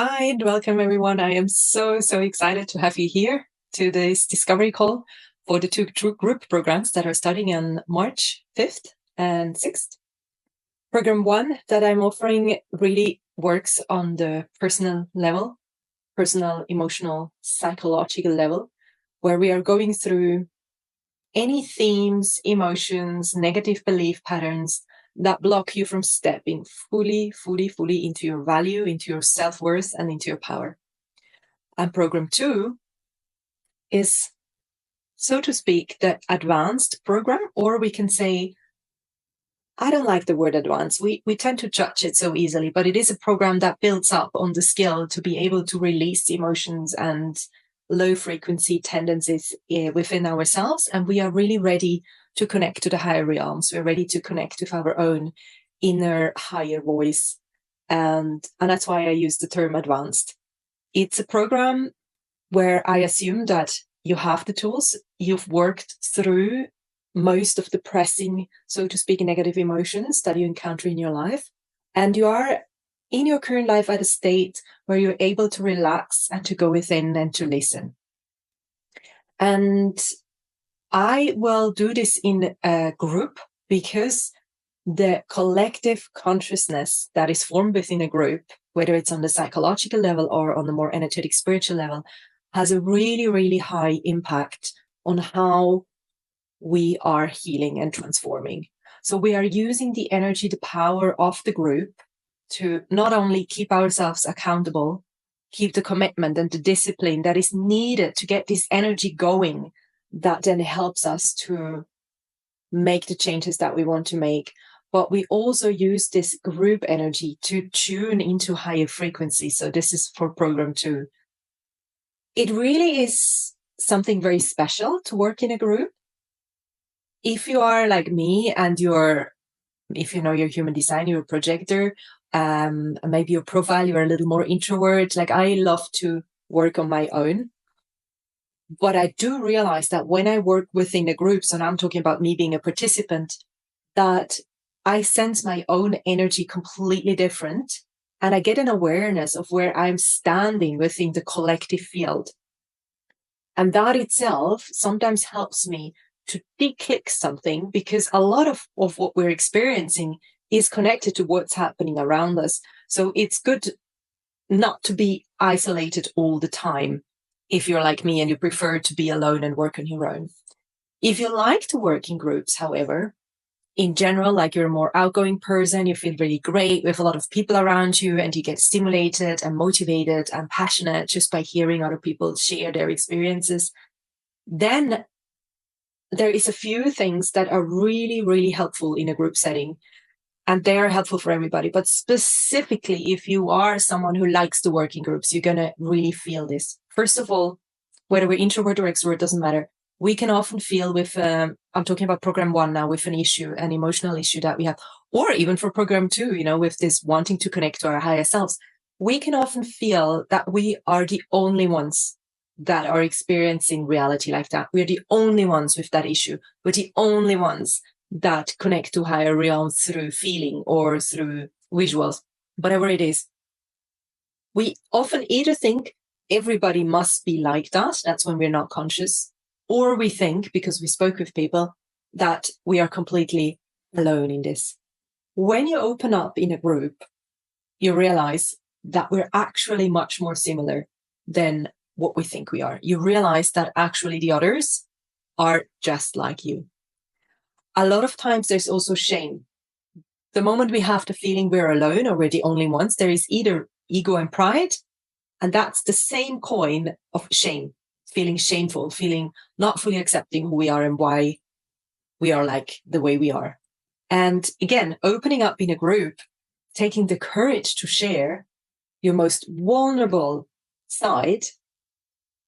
Hi and welcome everyone. I am so excited to have you here to this discovery call for the two group programs that are starting on March 5th and 6th. Program 1 that I'm offering really works on the personal level, personal, emotional, psychological level, where we are going through any themes, emotions, negative belief patterns that block you from stepping fully into your value, into your self-worth, and into your power. And program 2 is, so to speak, the advanced program, or we can say, I don't like the word advanced. We tend to judge it so easily, but it is a program that builds up on the skill to be able to release emotions and low frequency tendencies within ourselves. And we are really ready to connect to the higher realms. We're ready to connect with our own inner higher voice. And that's why I use the term advanced. It's a program where I assume that you have the tools, you've worked through most of the pressing, so to speak, negative emotions that you encounter in your life. And you are in your current life at a state where you're able to relax and to go within and to listen. And I will do this in a group because the collective consciousness that is formed within a group, whether it's on the psychological level or on the more energetic spiritual level, has a really high impact on how we are healing and transforming. So we are using the energy, the power of the group to not only keep ourselves accountable, keep the commitment and the discipline that is needed to get this energy going, that then helps us to make the changes that we want to make. But we also use this group energy to tune into higher frequency. So this is for program 2. It really is something very special to work in a group. If you are like me and if you know your human design, you're a projector, maybe your profile, you're a little more introvert. Like I love to work on my own. But I do realize that when I work within the groups, and I'm talking about me being a participant, that I sense my own energy completely different. And I get an awareness of where I'm standing within the collective field. And that itself sometimes helps me to declick something, because a lot of what we're experiencing is connected to what's happening around us. So it's good not to be isolated all the time if you're like me and you prefer to be alone and work on your own. If you like to work in groups, however, in general, like you're a more outgoing person, you feel really great with a lot of people around you, and you get stimulated and motivated and passionate just by hearing other people share their experiences, then there is a few things that are really helpful in a group setting. And they are helpful for everybody. But specifically, if you are someone who likes to work in groups, you're going to really feel this. First of all, whether we're introvert or extrovert, doesn't matter. We can often feel with, I'm talking about program 1 now, with an issue, an emotional issue that we have, or even for program 2, with this wanting to connect to our higher selves, we can often feel that we are the only ones that are experiencing reality like that. We're the only ones with that issue. We're the only ones that connect to higher realms through feeling or through visuals, whatever it is. We often either think everybody must be like that, that's when we're not conscious, or we think, because we spoke with people, that we are completely alone in this. When you open up in a group, you realize that we're actually much more similar than what we think we are. You realize that actually the others are just like you. A lot of times there's also shame. The moment we have the feeling we're alone or we're the only ones, there is either ego and pride, and that's the same coin of shame, feeling shameful, feeling not fully accepting who we are and why we are like the way we are. And again, opening up in a group, taking the courage to share your most vulnerable side,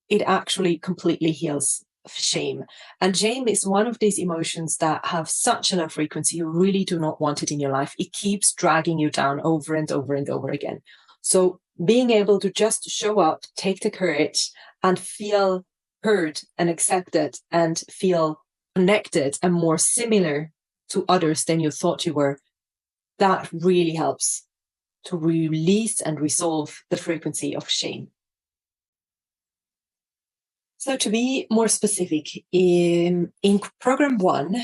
it actually completely heals shame. And shame is one of these emotions that have such a low frequency. You really do not want it in your life. It keeps dragging you down over and over and over again. So being able to just show up, take the courage, and feel heard and accepted and feel connected and more similar to others than you thought you were, that really helps. to release and resolve the frequency of shame. So to be more specific, in program 1,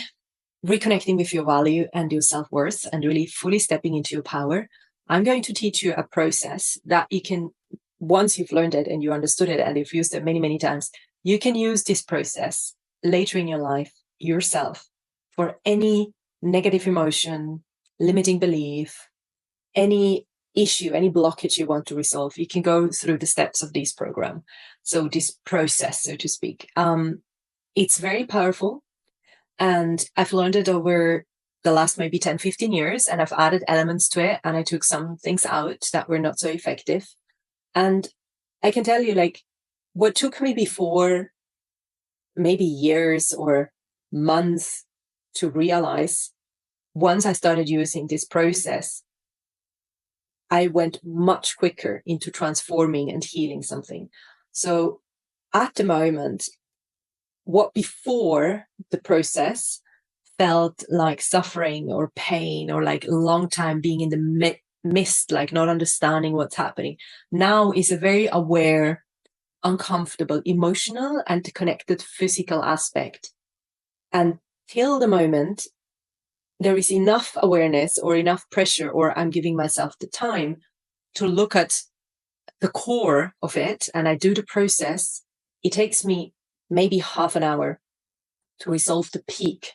reconnecting with your value and your self-worth and really fully stepping into your power, I'm going to teach you a process that you can, once you've learned it and you understood it and you've used it many, many times, you can use this process later in your life yourself for any negative emotion, limiting belief, any issue, any blockage you want to resolve. You can go through the steps of this program. So this process, so to speak. It's very powerful. And I've learned it over the last maybe 10, 15 years, and I've added elements to it, and I took some things out that were not so effective. And I can tell you, like, what took me before maybe years or months to realize, once I started using this process, I went much quicker into transforming and healing something. So at the moment, what before the process felt like suffering or pain or like a long time being in the mist, like not understanding what's happening, now is a very aware, uncomfortable, emotional and connected physical aspect. And till the moment, there is enough awareness or enough pressure, or I'm giving myself the time to look at the core of it, and I do the process. It takes me maybe half an hour to resolve the peak.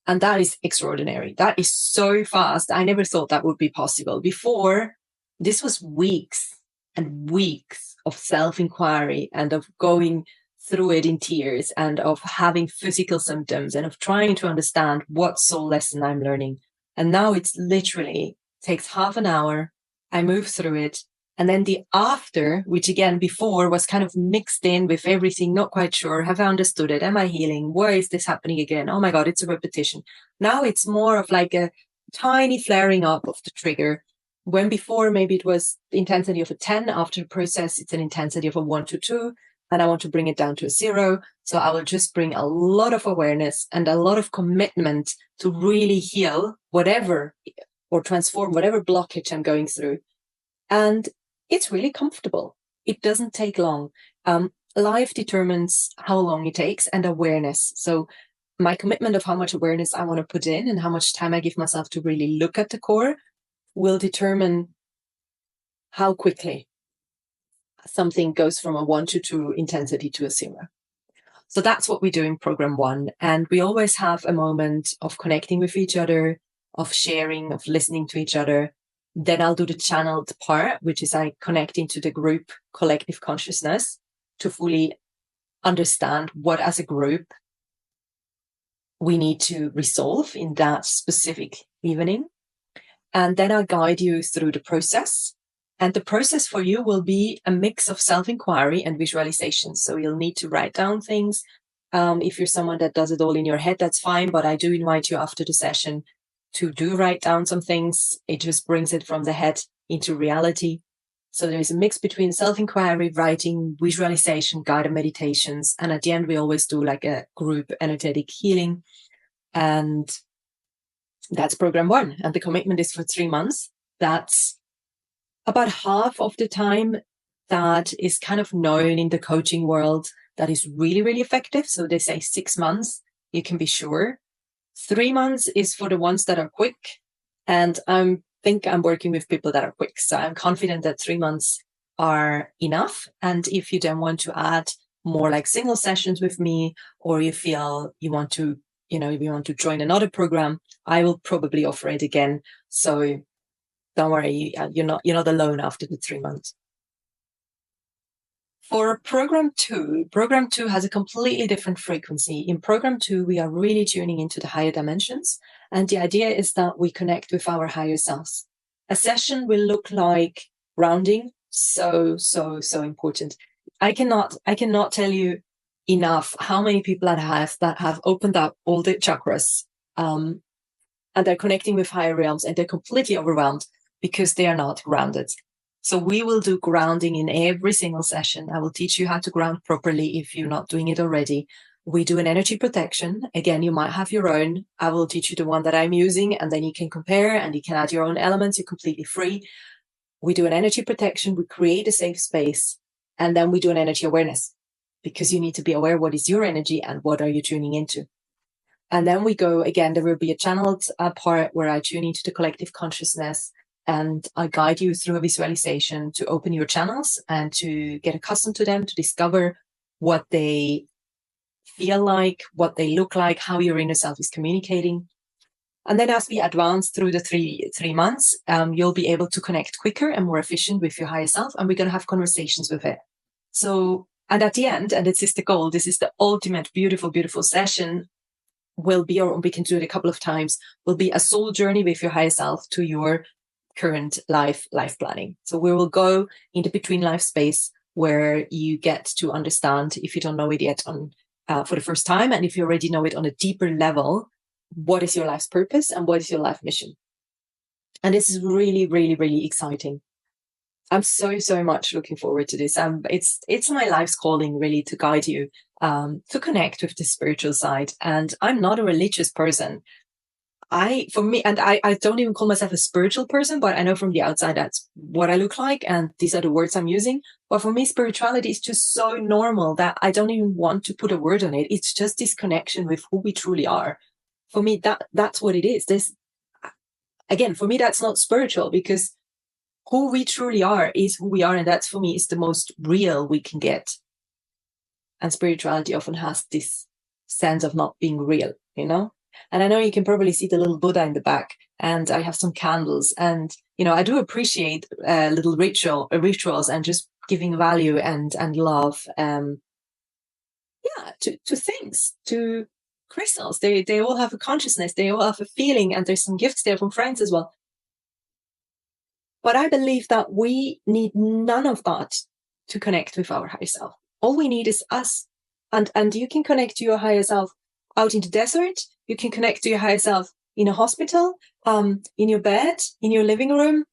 And that is extraordinary. That is so fast. I never thought that would be possible. Before, this was weeks and weeks of self-inquiry and of going through it in tears and of having physical symptoms and of trying to understand what soul lesson I'm learning. And now it's literally takes half an hour. I move through it. And then the after, which again before was kind of mixed in with everything, not quite sure. Have I understood it? Am I healing? Why is this happening again? Oh my God, it's a repetition. Now it's more of like a tiny flaring up of the trigger. When before maybe it was the intensity of a 10, after the process, it's an intensity of a 1 to 2. And I want to bring it down to a 0. So I will just bring a lot of awareness and a lot of commitment to really heal whatever or transform whatever blockage I'm going through. And it's really comfortable. It doesn't take long. Life determines how long it takes and awareness. So my commitment of how much awareness I want to put in and how much time I give myself to really look at the core will determine how quickly something goes from a 1 to 2 intensity to a 0. So that's what we do in program 1. And we always have a moment of connecting with each other, of sharing, of listening to each other. Then I'll do the channeled part, which is I connect into the group collective consciousness to fully understand what as a group we need to resolve in that specific evening. And then I'll guide you through the process. And the process for you will be a mix of self-inquiry and visualization. So you'll need to write down things. If you're someone that does it all in your head, that's fine. But I do invite you after the session to do write down some things. It just brings it from the head into reality. So there is a mix between self-inquiry, writing, visualization, guided meditations. And at the end, we always do like a group energetic healing. And that's program 1. And the commitment is for 3 months. That's about half of the time that is kind of known in the coaching world that is really, really effective. So they say 6 months, you can be sure. 3 months is for the ones that are quick. And I think I'm working with people that are quick. So I'm confident that 3 months are enough. And if you then want to add more like single sessions with me, or you feel you want to, if you want to join another program, I will probably offer it again. So don't worry, you're not alone after the 3 months. For program 2 has a completely different frequency. In program 2, we are really tuning into the higher dimensions. And the idea is that we connect with our higher selves. A session will look like grounding. So important. I cannot tell you enough how many people that have opened up all the chakras, and they're connecting with higher realms and they're completely overwhelmed because they are not grounded. So we will do grounding in every single session. I will teach you how to ground properly if you're not doing it already. We do an energy protection. Again, you might have your own. I will teach you the one that I'm using, and then you can compare and you can add your own elements. You're completely free. We do an energy protection. We create a safe space. And then we do an energy awareness, because you need to be aware what is your energy and what are you tuning into. And then we go, again, there will be a channeled part where I tune into the collective consciousness, and I guide you through a visualization to open your channels and to get accustomed to them, to discover what they feel like, what they look like, how your inner self is communicating. And then as we advance through the three months, you'll be able to connect quicker and more efficient with your higher self, and we're going to have conversations with it. So, and at the end, and this is the goal, this is the ultimate beautiful, beautiful session, will be, or we can do it a couple of times, will be a soul journey with your higher self to your current life planning. So we will go into between life space where you get to understand, if you don't know it yet, for the first time, and if you already know it on a deeper level, what is your life's purpose and what is your life mission. And this is really, really, really exciting. I'm so much looking forward to this. It's my life's calling, really, to guide you to connect with the spiritual side. And I'm not a religious person. I don't even call myself a spiritual person, but I know from the outside that's what I look like, and these are the words I'm using. But for me, spirituality is just so normal that I don't even want to put a word on it. It's just this connection with who we truly are. For me, that's what it is. Again, for me, that's not spiritual, because who we truly are is who we are, and that's, for me, is the most real we can get. And spirituality often has this sense of not being real, you know? And I know you can probably see the little Buddha in the back, and I have some candles, and, you know, I do appreciate little rituals and just giving value and love, to things, to crystals. They all have a consciousness, they all have a feeling, and there's some gifts there from friends as well. But I believe that we need none of that to connect with our higher self. All we need is us. And you can connect to your higher self out in the desert. You can connect to your higher self in a hospital, in your bed, in your living room,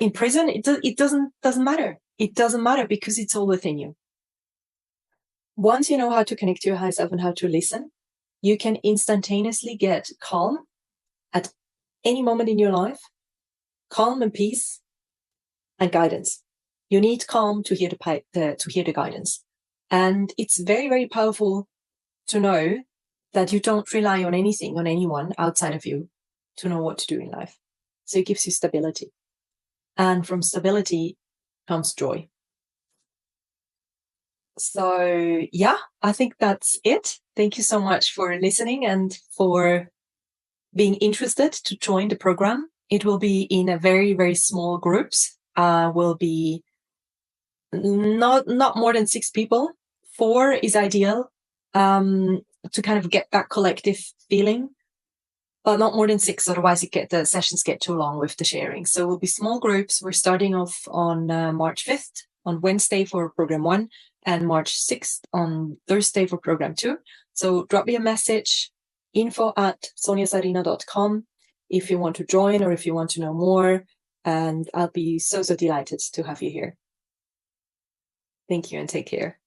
in prison. It doesn't matter. It doesn't matter, because it's all within you. Once you know how to connect to your higher self and how to listen, you can instantaneously get calm at any moment in your life, calm and peace and guidance. You need calm to hear the guidance. And it's very, very powerful to know that you don't rely on anything, on anyone outside of you to know what to do in life. So it gives you stability. And from stability comes joy. So yeah, I think that's it. Thank you so much for listening and for being interested to join the program. It will be in a very, very small groups. Will be not more than 6 people. 4 is ideal, to kind of get that collective feeling, but not more than 6. Otherwise, the sessions get too long with the sharing. So it will be small groups. We're starting off on March 5th, on Wednesday for program 1, and March 6th on Thursday for program 2. So drop me a message, info@soniasarina.com, if you want to join or if you want to know more. And I'll be so delighted to have you here. Thank you and take care.